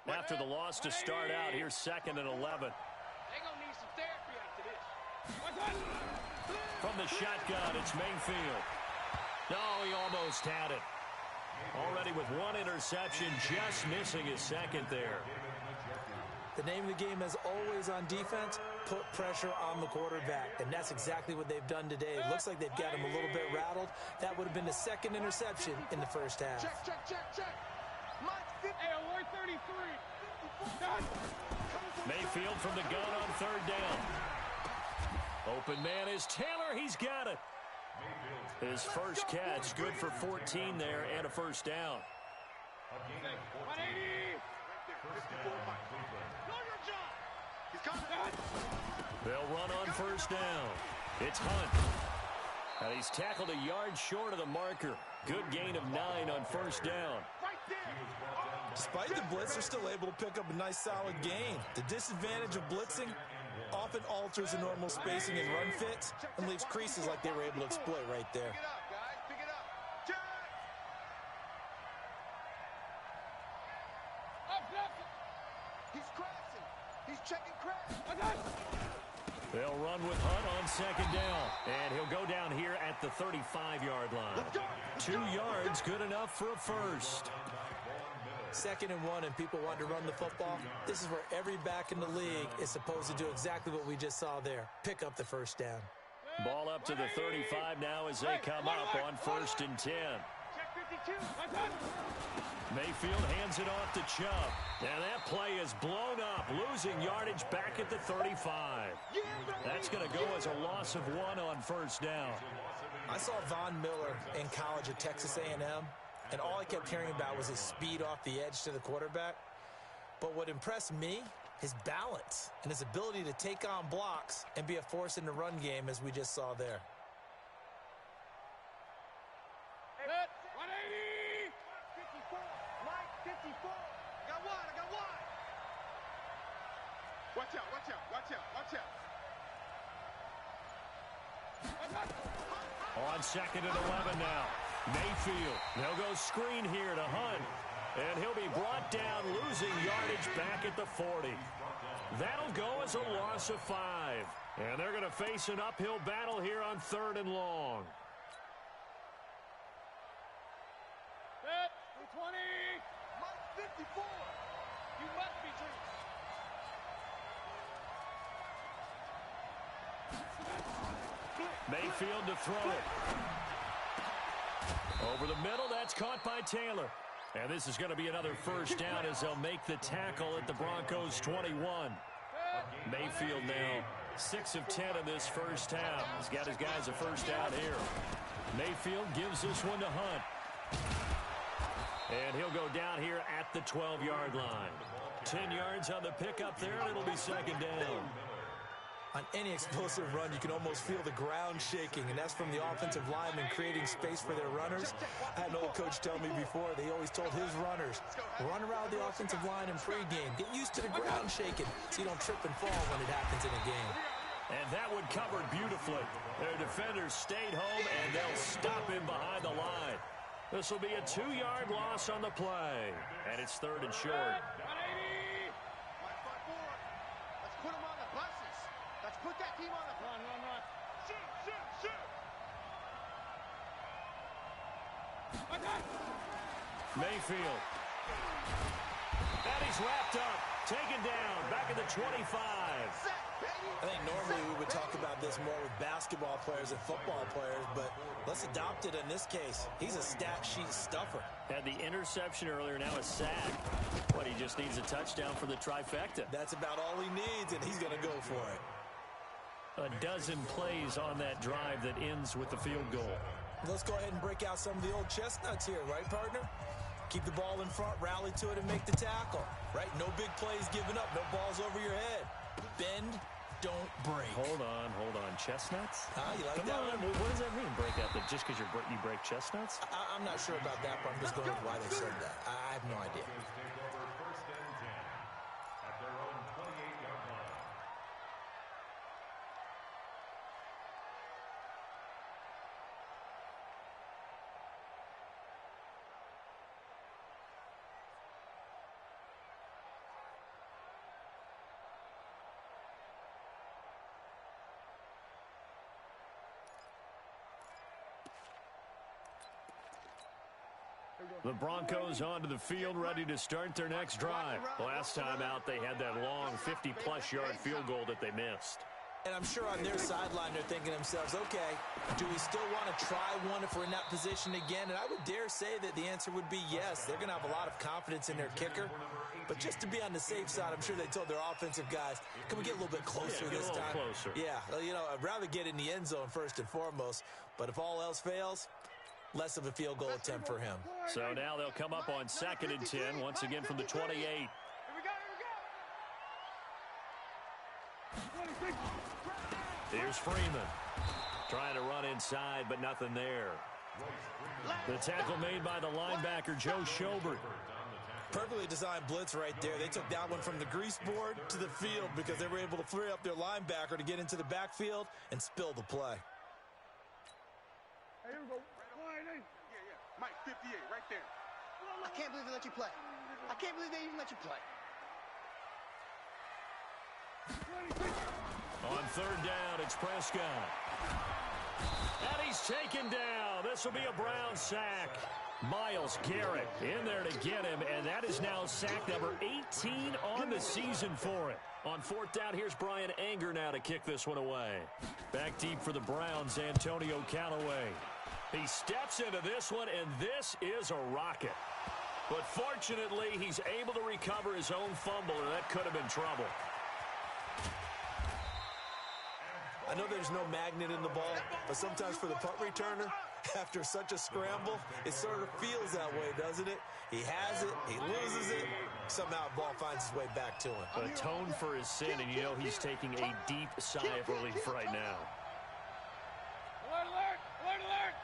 After the loss to start out, here's 2nd and 11. They're going to need some therapy after this. From the shotgun, it's Mayfield. No, he almost had it. Already with 1 interception, just missing his 2nd there. The name of the game, as always on defense, put pressure on the quarterback. And that's exactly what they've done today. It looks like they've got him a little bit rattled. That would have been the 2nd interception in the first half. Check. Hey, alert 33. Mayfield from the gun on 3rd down. Open man is Taylor. He's got it. His first catch, good for 14 there and a first down. 180. They'll run on first down. It's Hunt. And he's tackled a yard short of the marker. Good gain of 9 on first down. Despite the blitz, they're still able to pick up a nice solid gain. The disadvantage of blitzing often alters the normal spacing and run fits and leaves creases like they were able to exploit right there. Pick it up, guys. Pick it up. Check. He's crashing. He's checking crash. They'll run with Hunt on 2nd down. And he'll go down here at the 35-yard line. 2 yards, good enough for a first. 2nd and 1, and people want to run the football. This is where every back in the league is supposed to do exactly what we just saw there. Pick up the first down. Ball up to the 35 now as they come up on 1st and 10. Check 52. Mayfield hands it off to Chubb. And that play is blown up, losing yardage back at the 35. That's going to go as a loss of 1 on first down. I saw Von Miller in college at Texas A&M, and all I kept hearing about was his speed off the edge to the quarterback. But what impressed me, his balance and his ability to take on blocks and be a force in the run game, as we just saw there. 180. 54. Mike, 54. I got one. Watch out. On 2nd and 11 now. Mayfield. They'll go screen here to Hunt. And he'll be brought down, losing yardage back at the 40. That'll go as a loss of 5. And they're going to face an uphill battle here on 3rd and long. 20. Mike, 54. You must be dreaming. Mayfield to throw it. Over the middle, that's caught by Taylor. And this is going to be another first down as they'll make the tackle at the Broncos 21. Mayfield now 6 of 10 in this first half. He's got his guys a first down here. Mayfield gives this one to Hunt. And he'll go down here at the 12-yard line. 10 yards on the pickup there, and it'll be 2nd down. On any explosive run, you can almost feel the ground shaking, and that's from the offensive linemen creating space for their runners. I had an old coach tell me before, they always told his runners, run around the offensive line in pregame. Get used to the ground shaking so you don't trip and fall when it happens in a game. And that one covered beautifully. Their defenders stayed home, and they'll stop him behind the line. This will be a 2-yard loss on the play. And it's 3rd and short. 180. Let's put them on the buses. Let's put that team on the run. Shoot. Mayfield. And he's wrapped up. Taken down. Back at the 25. I think normally we would talk about this more with basketball players and football players, but let's adopt it in this case. He's a stat sheet stuffer. Had the interception earlier, now a sack. What, he just needs a touchdown for the trifecta. That's about all he needs, and he's going to go for it. A dozen plays on that drive that ends with the field goal. Let's go ahead and break out some of the old chestnuts here, right, partner? Keep the ball in front, rally to it, and make the tackle, right? No big plays given up, no balls over your head. Bend, don't break. Hold on. Chestnuts? You like Come that on. one? What does that mean, break out? That just because you break chestnuts? I'm not sure about that, but I'm just going with why they said that. I have no idea. The Broncos onto the field, ready to start their next drive. Last time out, they had that long 50-plus yard field goal that they missed. And I'm sure on their sideline they're thinking to themselves, okay, do we still want to try one if we're in that position again? And I would dare say that the answer would be yes. They're going to have a lot of confidence in their kicker. But just to be on the safe side, I'm sure they told their offensive guys, can we get a little bit closer this time? Closer. Yeah, you know, I'd rather get in the end zone first and foremost. But if all else fails, less of a field goal attempt for him. So now they'll come up on 2nd and 10, once again from the 28. Here's Freeman. Trying to run inside, but nothing there. The tackle made by the linebacker, Joe Schobert. Perfectly designed blitz right there. They took that one from the grease board to the field because they were able to free up their linebacker to get into the backfield and spill the play. Hey, here we go. Yeah. Mike, 58, right there. I can't believe they let you play. I can't believe they even let you play. On 3rd down, it's Prescott. And he's taken down. This will be a Brown sack. Myles Garrett in there to get him, and that is now sack number 18 on the season for it. On 4th down, here's Brian Anger now to kick this one away. Back deep for the Browns, Antonio Callaway. He steps into this one, and this is a rocket. But fortunately, he's able to recover his own fumble, and that could have been trouble. I know there's no magnet in the ball, but sometimes for the punt returner, after such a scramble, it sort of feels that way, doesn't it? He has it, he loses it, somehow the ball finds its way back to him. Atone for his sin, and you know he's taking a deep sigh of relief right now. Alert, alert, alert, alert.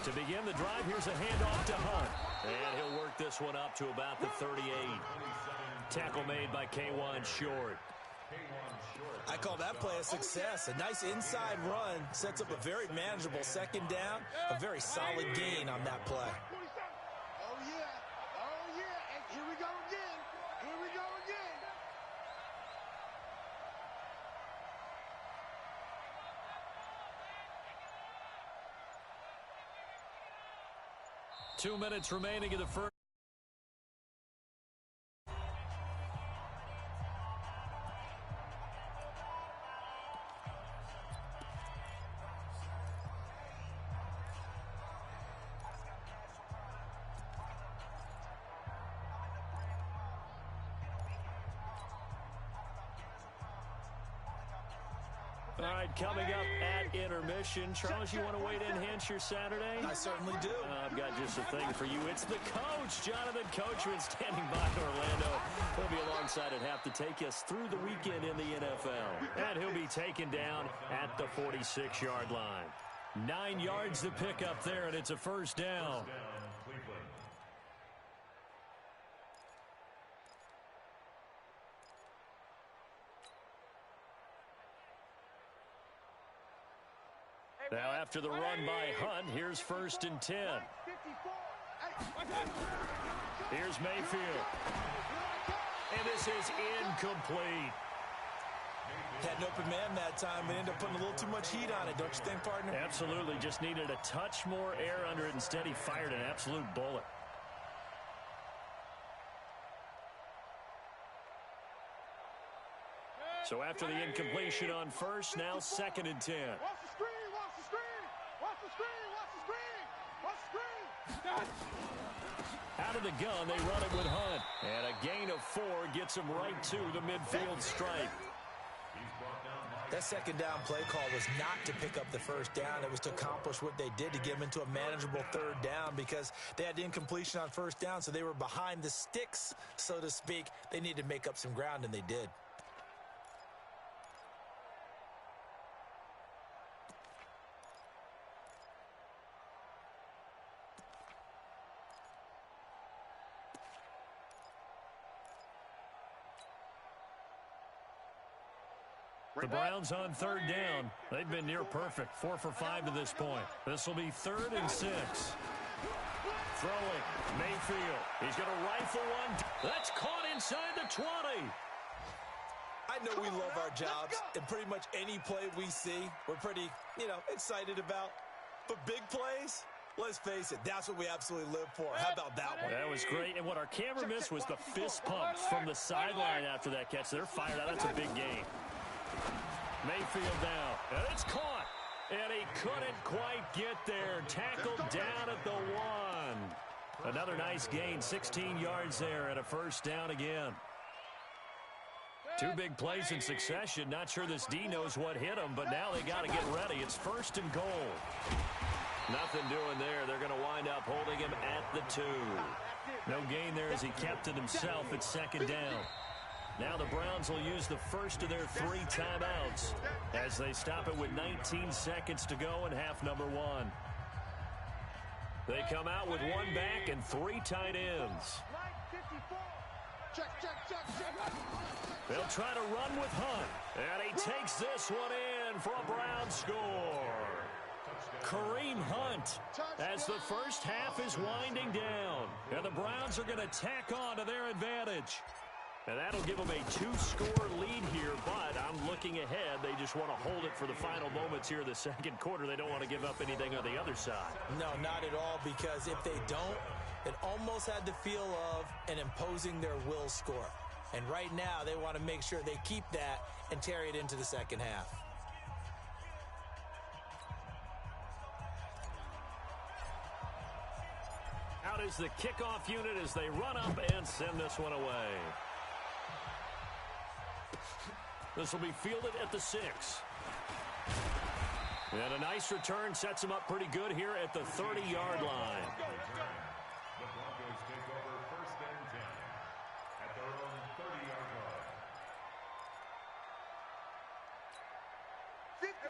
To begin the drive, here's a handoff to Hunt. And he'll work this one up to about the 38. Tackle made by K'Wan Short. I call that play a success. A nice inside run sets up a very manageable 2nd down, a very solid gain on that play. Oh, yeah, and here we go again. Two minutes remaining in the first. All right, coming up at intermission. Charles, you want to wait to enhance your Saturday? I certainly do. I've got just a thing for you. It's the coach, Jonathan Coachman, standing by in Orlando. He'll be alongside at half to take us through the weekend in the NFL. And he'll be taken down at the 46-yard line. 9 yards to pick up there, and it's a 1st down. Now after the run by Hunt, here's 1st and 10. Here's Mayfield. And this is incomplete. Had an open man that time, but ended up putting a little too much heat on it, don't you think, partner? Absolutely. Just needed a touch more air under it. Instead, he fired an absolute bullet. So after the incompletion on 1st, now 2nd and 10. Out of the gun, they run it with Hunt. And a gain of 4 gets him right to the midfield stripe. That 2nd down play call was not to pick up the 1st down. It was to accomplish what they did to get them into a manageable 3rd down because they had the incompletion on 1st down, so they were behind the sticks, so to speak. They needed to make up some ground, and they did. The Browns on 3rd down. They've been near perfect. 4 for 5 to this point. This will be 3rd and 6. Throwing. Mayfield. He's going to rifle one. That's caught inside the 20. I know we love our jobs, and pretty much any play we see, we're pretty, excited about. But big plays, let's face it, that's what we absolutely live for. How about that one? That was great, and what our camera missed was the fist pumps from the sideline after that catch. They're fired out. That's a big game. Mayfield now, and it's caught, and he couldn't quite get there. Tackled down at the 1. Another nice gain, 16 yards there, and a first down again. Two big plays in succession. Not sure this D knows what hit him, but now they got to get ready. It's 1st and goal. Nothing doing there. They're going to wind up holding him at the 2. No gain there as he kept it himself at 2nd down. Now the Browns will use the first of their 3 timeouts as they stop it with 19 seconds to go in half number 1. They come out with 1 back and 3 tight ends. They'll try to run with Hunt, and he takes this one in for a Browns score. Kareem Hunt as the first half is winding down, and the Browns are going to tack on to their advantage. And that'll give them a 2-score lead here, but I'm looking ahead. They just want to hold it for the final moments here in the second quarter. They don't want to give up anything on the other side. No, not at all, because if they don't, it almost had the feel of an imposing their will score. And right now, they want to make sure they keep that and carry it into the second half. Out is the kickoff unit as they run up and send this one away. This will be fielded at the 6. And a nice return sets him up pretty good here at the 30-yard line. The Broncos take over 1st and 10 at their own 30-yard line.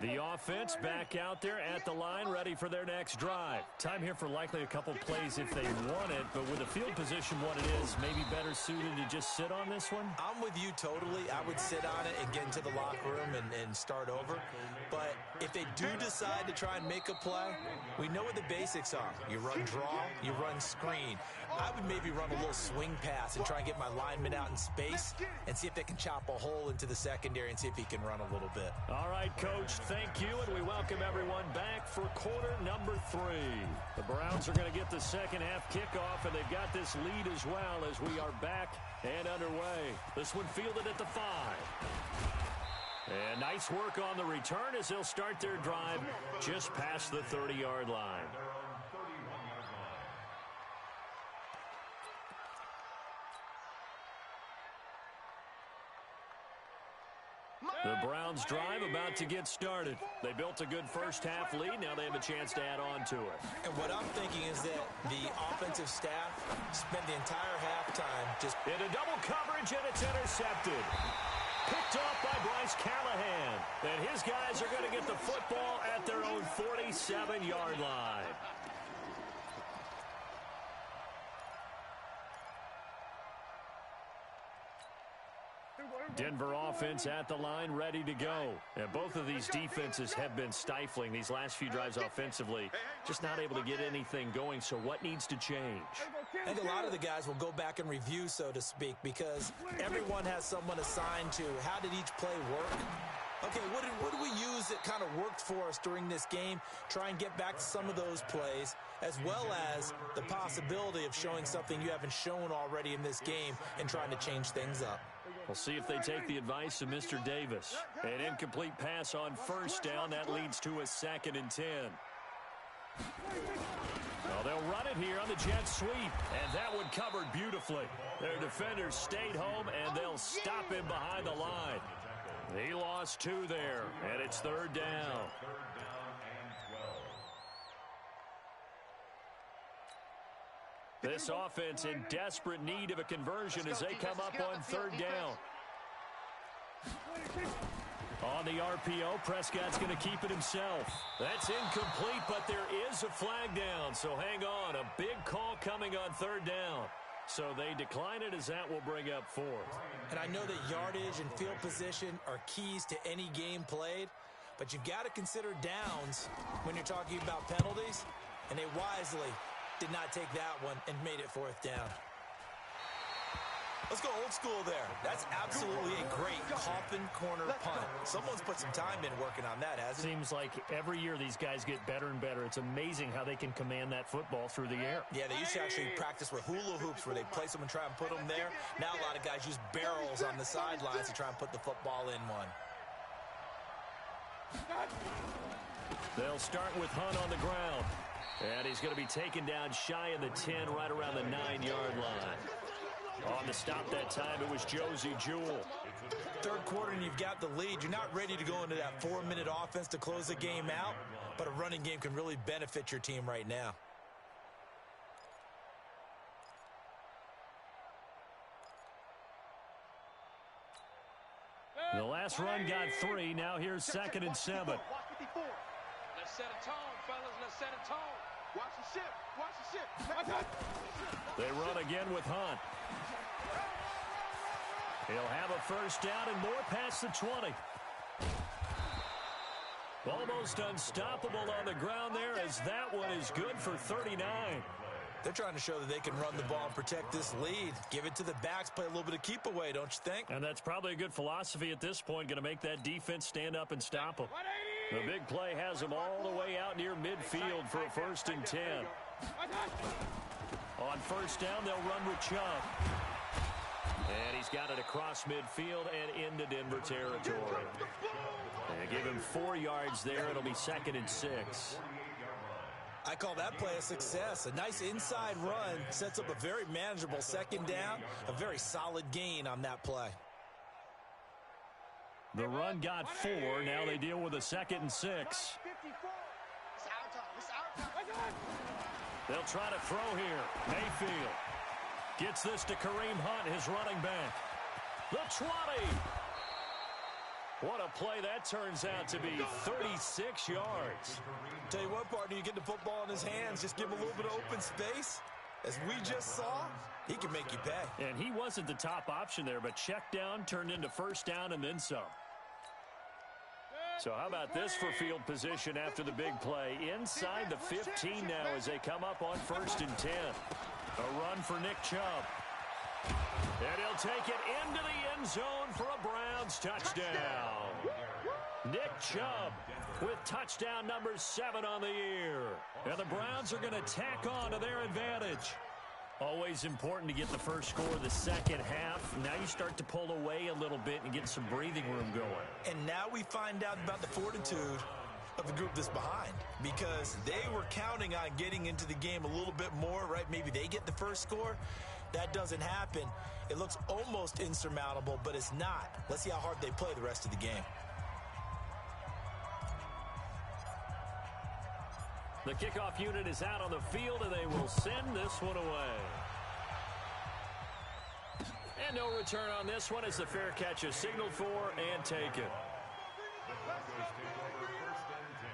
The offense back out there at the line, ready for their next drive. Time here for likely a couple plays if they want it, but with the field position what it is, maybe better suited to just sit on this one? I'm with you totally. I would sit on it and get into the locker room and start over. But if they do decide to try and make a play, we know what the basics are. You run draw, you run screen. I would maybe run a little swing pass and try and get my lineman out in space and see if they can chop a hole into the secondary and see if he can run a little bit. All right, Coach, thank you, and we welcome everyone back for quarter number 3. The Browns are going to get the second half kickoff, and they've got this lead as well as we are back and underway. This one fielded at the 5. And nice work on the return as they'll start their drive just past the 30-yard line. The Browns drive about to get started. They built a good first half lead. Now they have a chance to add on to it. And what I'm thinking is that the offensive staff spent the entire halftime just into double coverage, and it's intercepted. Picked off by Bryce Callahan. And his guys are going to get the football at their own 47-yard line. Denver offense at the line, ready to go. And both of these defenses have been stifling these last few drives offensively. Just not able to get anything going, so what needs to change? I think a lot of the guys will go back and review, so to speak, because everyone has someone assigned to how did each play work. Okay, what did we use that kind of worked for us during this game? Try and get back to some of those plays, as well as the possibility of showing something you haven't shown already in this game and trying to change things up. We'll see if they take the advice of Mr. Davis. An incomplete pass on first down. That leads to a 2nd and 10. Well, they'll run it here on the jet sweep, and that one covered beautifully. Their defenders stayed home, and they'll stop him behind the line. He lost 2 there, and it's 3rd down. This offense in desperate need of a conversion as they come up on 3rd down. On the RPO, Prescott's going to keep it himself. That's incomplete, but there is a flag down, so hang on. A big call coming on 3rd down. So they decline it as that will bring up 4th. And I know that yardage and field position are keys to any game played, but you've got to consider downs when you're talking about penalties, and they wisely did not take that one and made it 4th down. Let's go old school there. That's absolutely a great coffin corner punt. Someone's put some time in working on that, hasn't it? Seems like every year these guys get better and better. It's amazing how they can command that football through the air. Yeah, they used to actually practice with hula hoops where they place them and try and put them there. Now a lot of guys use barrels on the sidelines to try and put the football in one. They'll start with Hunt on the ground. And he's going to be taken down shy of the 10, right around the 9-yard line. On the stop that time, it was Josie Jewell. Third quarter and you've got the lead. You're not ready to go into that 4-minute offense to close the game out, but a running game can really benefit your team right now. The last run got 3. Now here's 2nd and 7. Let's set a tone, fellas. Let's set a tone. Watch the ship. Watch the ship. They run again with Hunt. He'll have a first down and more past the 20. Almost unstoppable on the ground there, as that one is good for 39. They're trying to show that they can run the ball and protect this lead. Give it to the backs, play a little bit of keep away, don't you think? And that's probably a good philosophy at this point, going to make that defense stand up and stop them. The big play has them all the way out near midfield for a 1st and 10. On first down, they'll run with Chubb. And he's got it across midfield and into Denver territory. And give him 4 yards there. It'll be 2nd and 6. I call that play a success. A nice inside run sets up a very manageable 2nd down. A very solid gain on that play. The run got 4. Now they deal with a 2nd and 6. They'll try to throw here. Mayfield gets this to Kareem Hunt, his running back. The 20. What a play that turns out to be. 36 yards. Tell you what, partner, you get the football in his hands, just give him a little bit of open space. As we just saw, he can make you pay. And he wasn't the top option there, but check down turned into first down and then some. So how about this for field position after the big play? Inside the 15 now as they come up on 1st and 10. A run for Nick Chubb. And he'll take it into the end zone for a Browns touchdown. Nick Chubb with touchdown number 7 on the year. And the Browns are going to tack on to their advantage. Always important to get the first score of the second half. Now you start to pull away a little bit and get some breathing room going. And now we find out about the fortitude of the group that's behind, because they were counting on getting into the game a little bit more, right? Maybe they get the first score. That doesn't happen. It looks almost insurmountable, but it's not. Let's see how hard they play the rest of the game. The kickoff unit is out on the field, and they will send this one away. And no return on this one as the fair catch is signaled for and taken. The Broncos take over 1st and 10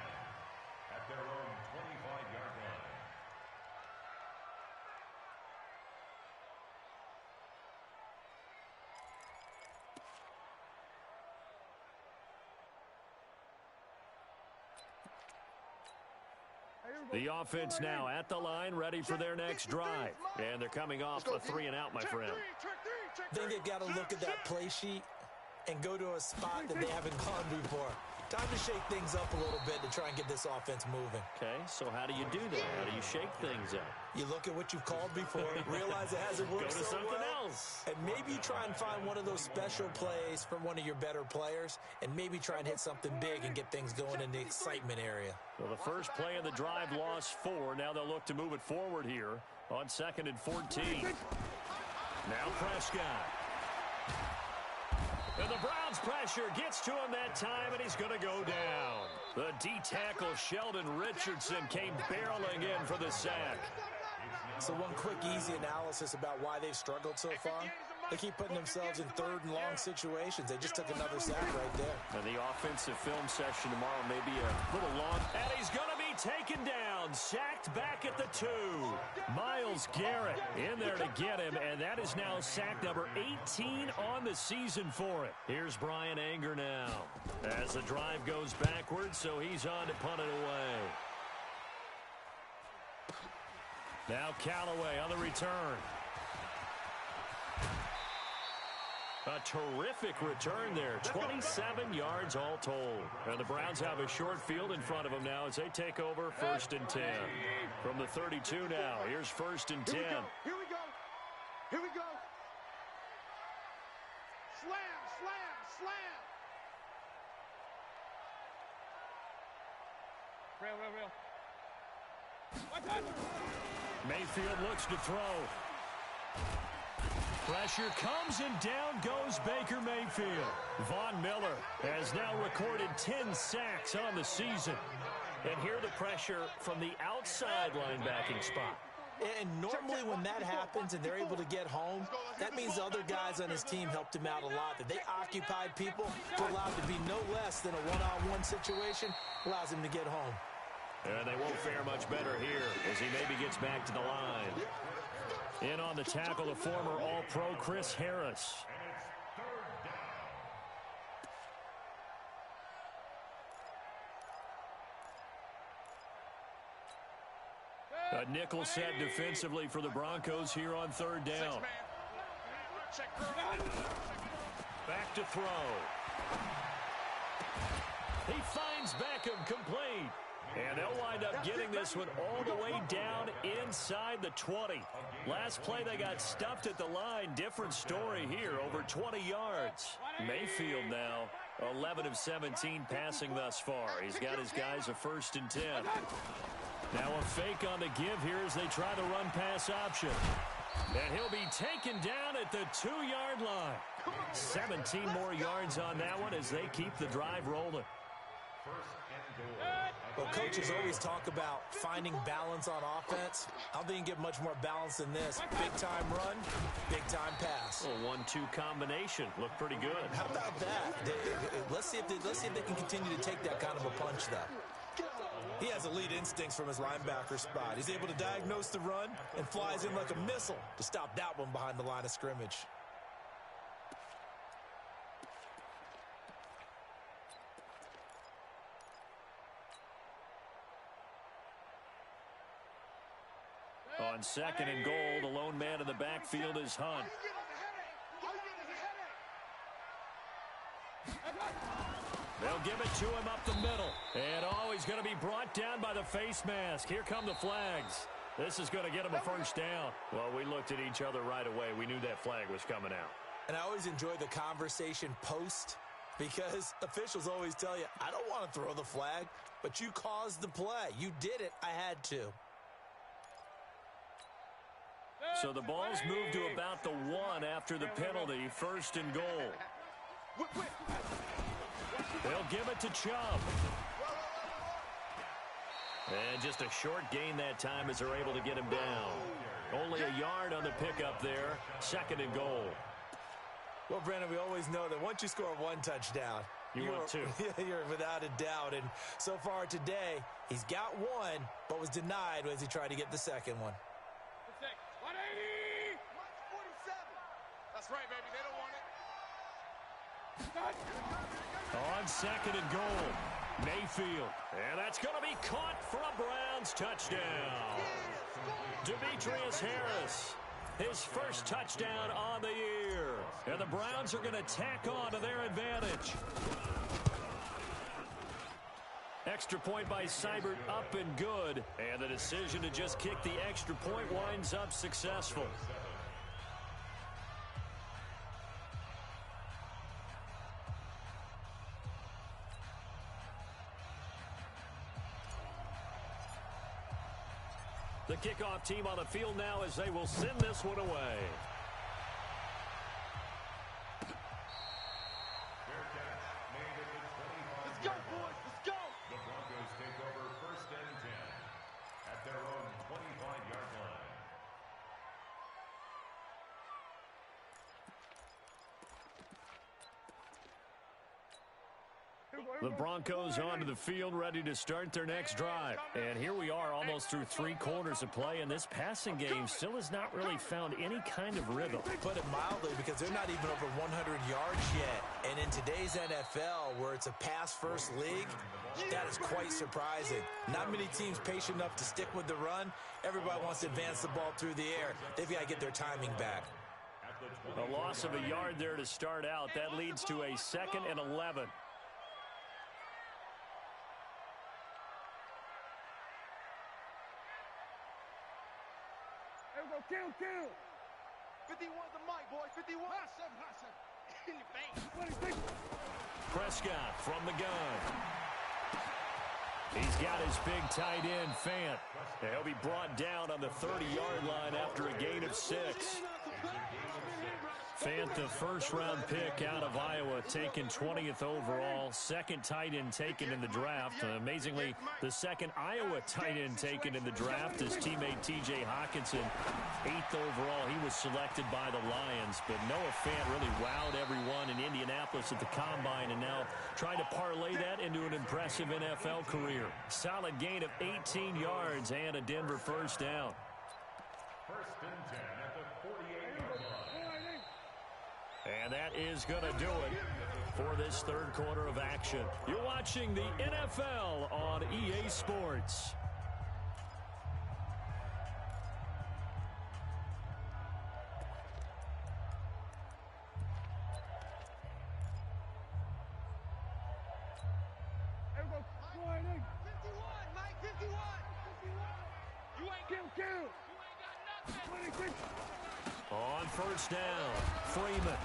at their own 25-yard line. The offense now at the line, ready for their next drive. And they're coming off a 3-and-out, my friend. Then they've got to look at that play sheet and go to a spot that they haven't gone before. Time to shake things up a little bit to try and get this offense moving. Okay, so how do you do that? How do you shake things up? You look at what you've called before, realize it hasn't worked Go to so something well, else. and maybe you try and find one of those special plays from one of your better players, and maybe try and hit something big and get things going in the excitement area. Well, the first play of the drive lost 4. Now they'll look to move it forward here on 2nd and 14. Now Prescott. And the Browns pressure gets to him that time, and he's going to go down. The D-tackle Sheldon Richardson came barreling in for the sack. So one quick, easy analysis about why they've struggled so far. They keep putting themselves in 3rd and long situations. They just took another sack right there. And the offensive film session tomorrow may be a little long. And he's going to be taken down, sacked back at the 2. Myles Garrett in there to get him, and that is now sack number 18 on the season for it. Here's Brian Anger now as the drive goes backwards, so he's on to punt it away. Now Callaway on the return. A terrific return there. 27 yards all told. And the Browns have a short field in front of them now as they take over 1st and 10. From the 32 now, here's 1st and 10. Here we go. Here we go. Slam, slam, slam. Real. Mayfield looks to throw. Pressure comes and down goes Baker Mayfield. Von Miller has now recorded 10 sacks on the season. And here the pressure from the outside linebacking spot. And normally when that happens and they're able to get home, that means other guys on his team helped him out a lot. That they occupied people to allow it to be no less than a one-on-one situation, allows him to get home. And they won't fare much better here as he maybe gets back to the line. In on the tackle, the former All-Pro Chris Harris. A nickel set defensively for the Broncos here on 3rd down. Back to throw. He finds Beckham complete. And they'll wind up getting this one all the way down inside the 20. Last play, they got stuffed at the line. Different story here, over 20 yards. Mayfield now, 11 of 17 passing thus far. He's got his guys a 1st and 10. Now a fake on the give here as they try the run-pass option. And he'll be taken down at the 2-yard line. 17 more yards on that one as they keep the drive rolling. Well, coaches always talk about finding balance on offense. I don't think you can get much more balance than this. Big-time run, big-time pass. A 1-2 combination. Looked pretty good. How about that? Let's see if they can continue to take that kind of a punch, though. He has elite instincts from his linebacker spot. He's able to diagnose the run and flies in like a missile to stop that one behind the line of scrimmage. On 2nd and goal, the lone man in the backfield is Hunt. They'll give it to him up the middle. And he's going to be brought down by the face mask. Here come the flags. This is going to get him a 1st down. Well, we looked at each other right away. We knew that flag was coming out. And I always enjoy the conversation post because officials always tell you, I don't want to throw the flag, but you caused the play. You did it. I had to. So the ball's moved to about the 1 after the penalty. 1st and goal. They'll give it to Chubb. And just a short gain that time as they're able to get him down. Only a yard on the pickup there. 2nd and goal. Well, Brandon, we always know that once you score 1 touchdown, you're without a doubt. And so far today, he's got 1, but was denied as he tried to get the 2nd one. 180! 47. That's right, baby. They don't want it. On 2nd and goal, Mayfield. And that's going to be caught for a Browns touchdown. Demetrius Harris, his 1st touchdown on the year. And the Browns are going to tack on to their advantage. Extra point by Seibert up and good. And the decision to just kick the extra point winds up successful. The kickoff team on the field now as they will send this one away. Let's go, boys. Let's go. The Broncos take over 1st and 10 at their own 25-yard line. The Broncos onto the field, ready to start their next drive. And here we are almost through 3 quarters of play, and this passing game still has not really found any kind of rhythm. Put it mildly, because they're not even over 100 yards yet. And in today's NFL, where it's a pass-first league, that is quite surprising. Not many teams patient enough to stick with the run. Everybody wants to advance the ball through the air. They've got to get their timing back. A loss of a yard there to start out. That leads to a 2nd and 11. There we go, kill. 51's the mic, boys. 51. Hot seven. In your face. Prescott from the gun. He's got his big tight end, Fant. And he'll be brought down on the 30-yard line after a gain of 6. Fant, the first-round pick out of Iowa, taken 20th overall. Second tight end taken in the draft. Amazingly, the second Iowa tight end taken in the draft is teammate T.J. Hawkinson. 8th overall, he was selected by the Lions. But Noah Fant really wowed everyone in Indianapolis at the Combine, and now trying to parlay that into an impressive NFL career. Solid gain of 18 yards and a Denver first down. 1st and 10 at the 48-yard line. And that is going to do it for this third quarter of action. You're watching the NFL on EA Sports. There we go. 51, Mike, 51. You ain't kill. You ain't got nothing. 26. On first down, Freeman.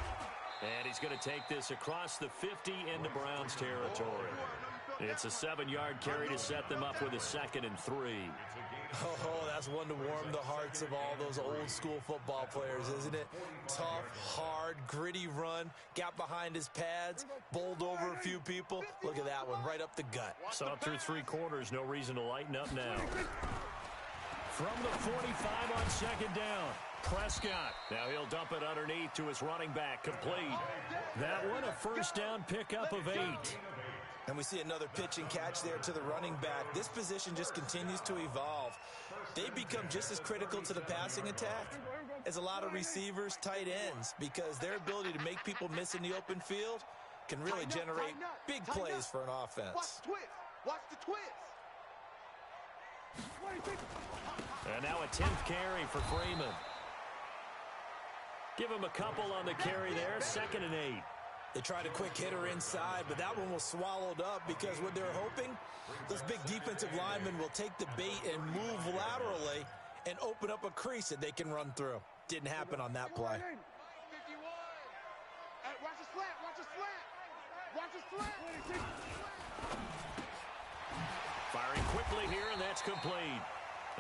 And he's going to take this across the 50 into Browns territory. It's a 7-yard carry to set them up with a 2nd and 3. Oh, that's one to warm the hearts of all those old-school football players, isn't it? Tough, hard, gritty run, got behind his pads, bowled over a few people. Look at that one, right up the gut. Saw through 3 quarters, no reason to lighten up now. From the 45 on 2nd down, Prescott. Now he'll dump it underneath to his running back, complete. That one, a first down pickup of 8. And we see another pitch and catch there to the running back. This position just continues to evolve. They become just as critical to the passing attack as a lot of receivers, tight ends, because their ability to make people miss in the open field can really generate big plays for an offense. Watch the twist. And now a 10th carry for Freeman. Give him a couple on the carry there, 2nd and 8. They tried a quick hitter inside, but that one was swallowed up because what they're hoping, those big defensive linemen will take the bait and move laterally and open up a crease that they can run through. Didn't happen on that play. 51. Hey, watch the slant. Watch the slant. Firing quickly here, and that's complete.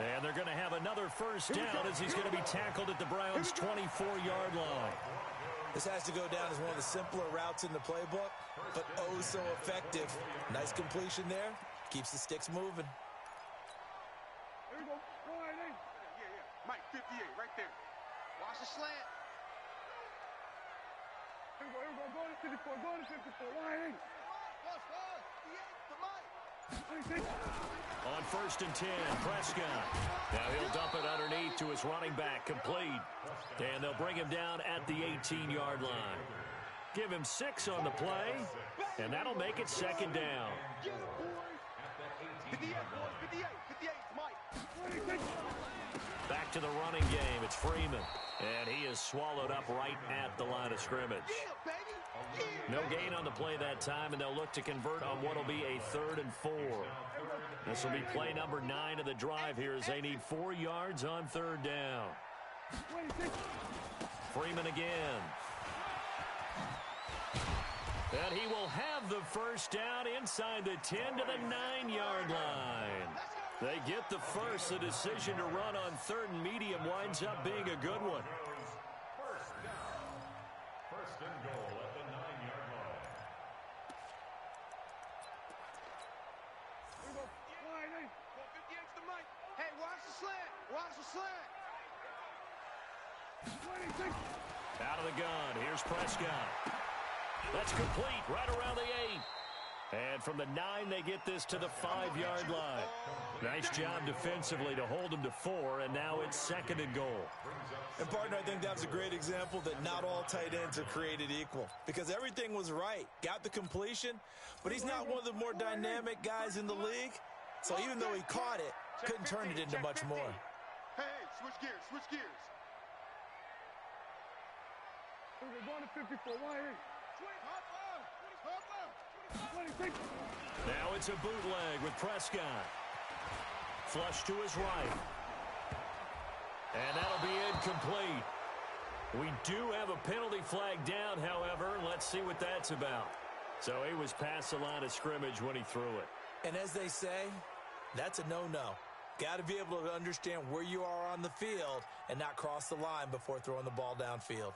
And they're going to have another first down as he's going to be tackled at the Browns' 24-yard line. This has to go down as one of the simpler routes in the playbook, but oh so effective. Nice completion there. Keeps the sticks moving. Here we go. Mike, 58, right there. Watch the slant. Here we go. Go to 54. Go to 54. Wide. On 1st and 10, Prescott. Now he'll dump it underneath to his running back, complete. And they'll bring him down at the 18-yard line. Give him 6 on the play, and that'll make it 2nd down. 58, Mike. Back to the running game. It's Freeman. And he is swallowed up right at the line of scrimmage. No gain on the play that time, and they'll look to convert on what will be a 3rd and 4. This will be play number 9 of the drive here as they need 4 yards on 3rd down. Freeman again. And he will have the first down inside the 10 to the 9-yard line. They get the first. The decision to run on 3rd and medium winds up being a good one. First down. 1st and goal at the 9-yard line. Here we go. 58's the mic. Hey, watch the slant. Watch the slant. 26. Out of the gun. Here's Prescott. That's complete right around the 8. And from the 9, they get this to the 5-yard line. Nice job defensively to hold them to 4, and now it's 2nd and goal. And, partner, I think that was a great example that not all tight ends are created equal, because everything was right. Got the completion, but he's not one of the more dynamic guys in the league. So even though he caught it, couldn't turn it into much more. Hey, switch gears. We're going to 54. 26. Now it's a bootleg with Prescott. Flush to his right. And that'll be incomplete. We do have a penalty flag down, however. Let's see what that's about. So he was past the line of scrimmage when he threw it. And as they say, that's a no-no. Got to be able to understand where you are on the field and not cross the line before throwing the ball downfield.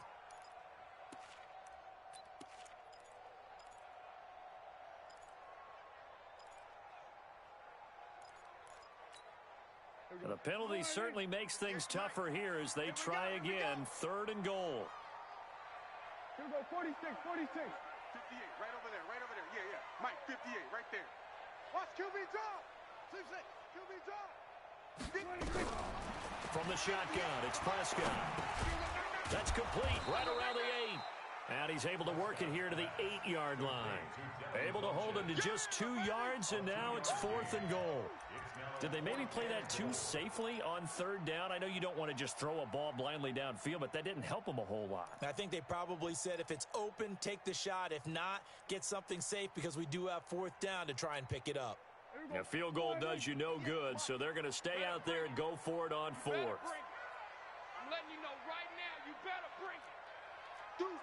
The penalty certainly makes things tougher here as they try again. 3rd and goal. Here we go, 46. 58, right over there. Yeah. Mike, 58, right there. Watch QB drop. QB drop. From the shotgun, it's Prescott. That's complete, right around the 8. And he's able to work it here to the 8-yard line. Able to hold him to just 2 yards, and now it's 4th and goal. Did they maybe play that too safely on 3rd down? I know you don't want to just throw a ball blindly downfield, but that didn't help them a whole lot. I think they probably said if it's open, take the shot. If not, get something safe because we do have 4th down to try and pick it up. A field goal does you no good, so they're going to stay out there and go for it on 4th. I'm letting you know right now, you better bring it. Deuce.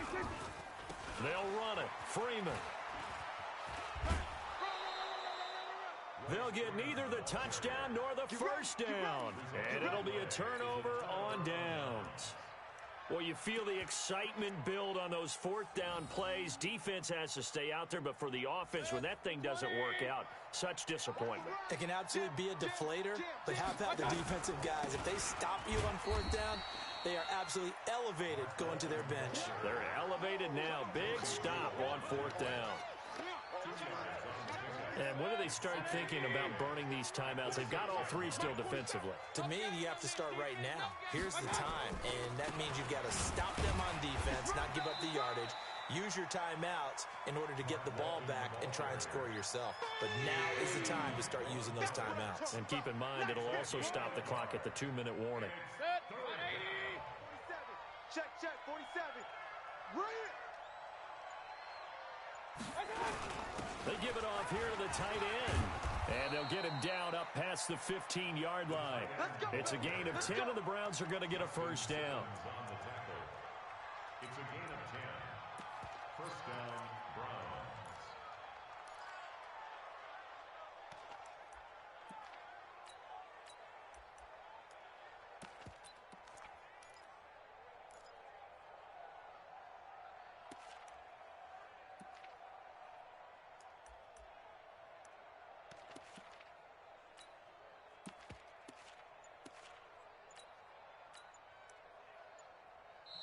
26. They'll run it. Freeman. They'll get neither the touchdown nor the first down. And it'll be a turnover on downs. Well, you feel the excitement build on those 4th down plays. Defense has to stay out there, but for the offense, when that thing doesn't work out, such disappointment. It can absolutely be a deflator, but how about the defensive guys? If they stop you on 4th down, they are absolutely elevated going to their bench. They're elevated now. Big stop on 4th down. And when do they start thinking about burning these timeouts? They've got all 3 still defensively. To me, you have to start right now. Here's the time, and that means you've got to stop them on defense, not give up the yardage, use your timeouts in order to get the ball back and try and score yourself. But now is the time to start using those timeouts. And keep in mind, it'll also stop the clock at the 2-minute warning. Set, 180. Check, 47. Bring it. They give it off here to the tight end. And they'll get him down up past the 15-yard line. It's a gain of 10, and the Browns are going to get a first down. It's a gain of 10. First down, Browns.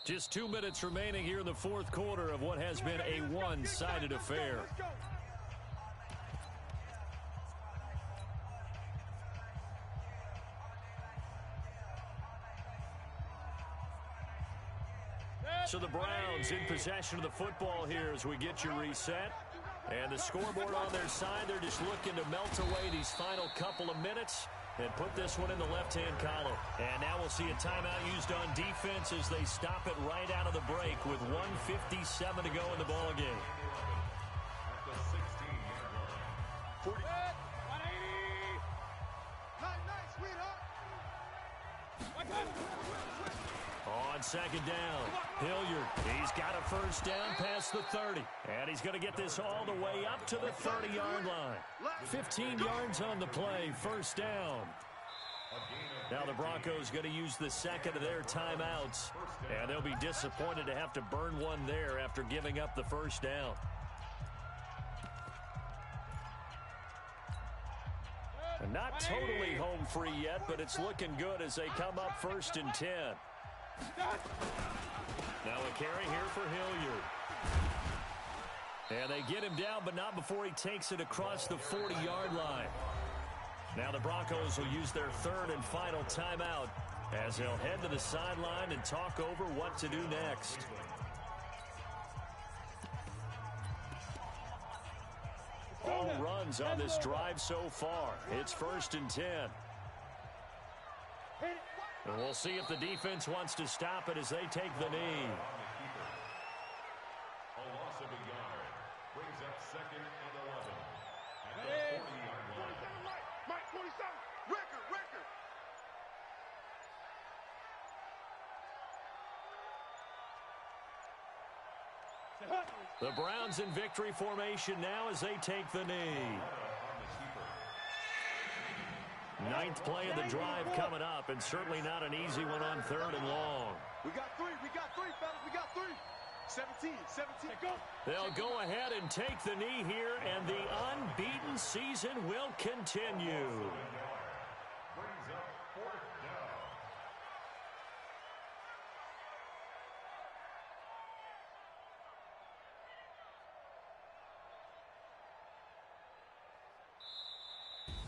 Just 2 minutes remaining here in the 4th quarter of what has been a one-sided affair. So the Browns in possession of the football here as we get you reset. And the scoreboard on their side, they're just looking to melt away these final couple of minutes and put this one in the left-hand column. And now we'll see a timeout used on defense as they stop it right out of the break with 1:57 to go in the ballgame. At the 16-yard line. 180. Nice, sweetheart. On 2nd down, Hilliard, he's got a first down past the 30. And he's going to get this all the way up to the 30-yard line. 15 yards on the play, first down. Now the Broncos going to use the second of their timeouts. And they'll be disappointed to have to burn one there after giving up the first down. And not totally home free yet, but it's looking good as they come up 1st and 10. Now a carry here for Hilliard. And they get him down, but not before he takes it across the 40-yard line. Now the Broncos will use their 3rd and final timeout as they'll head to the sideline and talk over what to do next. All runs on this drive so far. It's 1st and 10. And we'll see if the defense wants to stop it as they take the knee. A loss of a yard brings up 2nd and 11 at the 40-yard line. 27, Mike, 27. Record. The Browns in victory formation now as they take the knee. 9th play of the drive coming up, and certainly not an easy one on 3rd and long. We got three, fellas. We got three. 17. Go. They'll go ahead and take the knee here, and the unbeaten season will continue. Brings up 4th down.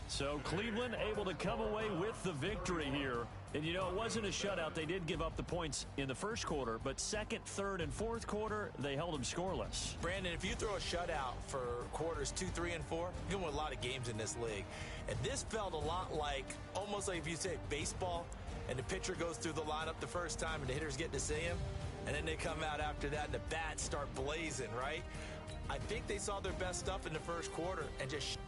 So Cleveland able to come away with the victory here. And, you know, it wasn't a shutout. They did give up the points in the first quarter, but 2nd, 3rd, and 4th quarter, they held them scoreless. Brandon, if you throw a shutout for quarters 2, 3, and 4, you're going to win a lot of games in this league. And this felt a lot like, almost like if you say baseball, and the pitcher goes through the lineup the first time and the hitters get to see him, and then they come out after that and the bats start blazing, right? I think they saw their best stuff in the first quarter and just